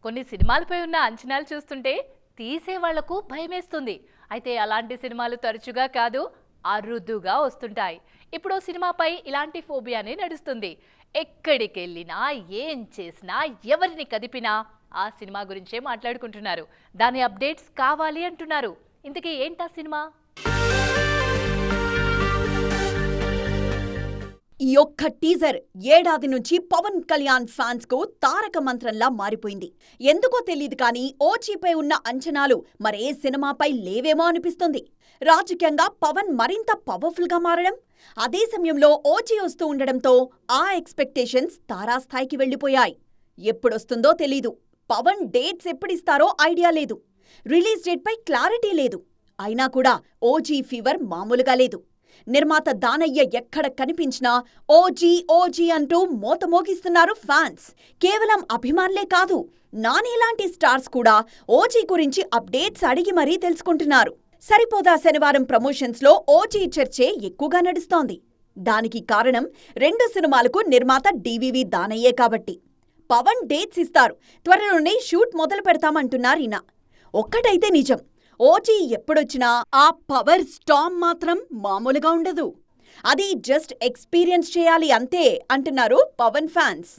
కొన్ని సినిమాలపై ఉన్న అంచనాలు చూస్తుంటే తీసేవాళ్లకు భయమేస్తుంది. అయితే అలాంటి సినిమాలు తరచుగా కాదు, అరుదుగా వస్తుంటాయి. ఇప్పుడు సినిమాపై ఇలాంటి ఫోబియానే నడుస్తుంది. ఎక్కడికెళ్ళినా, ఏం చేసినా, ఎవరిని కదిపినా ఆ సినిమా గురించే మాట్లాడుకుంటున్నారు. దాని అప్డేట్స్ కావాలి అంటున్నారు. ఇంతకీ ఏంటా సినిమా? ఈ ఒక్క టీజర్ ఏడాది నుంచి పవన్ కళ్యాణ్ ఫ్యాన్స్ కు తారక మంత్రంలా మారిపోయింది. ఎందుకో తెలీదు కానీ ఓజీపై ఉన్న అంచనాలు మరే సినిమాపై లేవేమో అనిపిస్తుంది. రాజకీయంగా పవన్ మరింత పవర్ఫుల్ గా మారడం, అదే సమయంలో ఓజీ వస్తూ ఉండడంతో ఆ ఎక్స్పెక్టేషన్స్ తారాస్థాయికి వెళ్లిపోయాయి. ఎప్పుడొస్తుందో తెలీదు. పవన్ డేట్స్ ఎప్పుడిస్తారో ఐడియా లేదు. రిలీజ్ డేట్ పై క్లారిటీ లేదు. అయినా కూడా ఓజీ ఫీవర్ మామూలుగా లేదు. నిర్మాత దానయ్య ఎక్కడ కనిపించినా ఓజీ ఓజీ అంటూ మోతమోగిస్తున్నారు ఫ్యాన్స్. కేవలం అభిమానులే కాదు, నానిలాంటి స్టార్స్ కూడా ఓజీ గురించి అప్డేట్స్ అడిగి మరీ తెలుసుకుంటున్నారు. సరిపోదా శనివారం ప్రమోషన్స్ లో ఓజీ చర్చే ఎక్కువగా నడుస్తోంది. దానికి కారణం 2 సినిమాలకు నిర్మాత డివివి దానయ్యే కాబట్టి. పవన్ డేట్స్ ఇస్తారు, త్వరలోనే షూట్ మొదలు పెడతామంటున్నారీయన. ఒక్కటైతే నిజం, ఓజీ ఎప్పుడొచ్చినా ఆ పవర్ స్టామ్ మాత్రం మామూలుగా ఉండదు. అది జస్ట్ ఎక్స్పీరియన్స్ చేయాలి అంతే అంటున్నారు పవన్ ఫ్యాన్స్.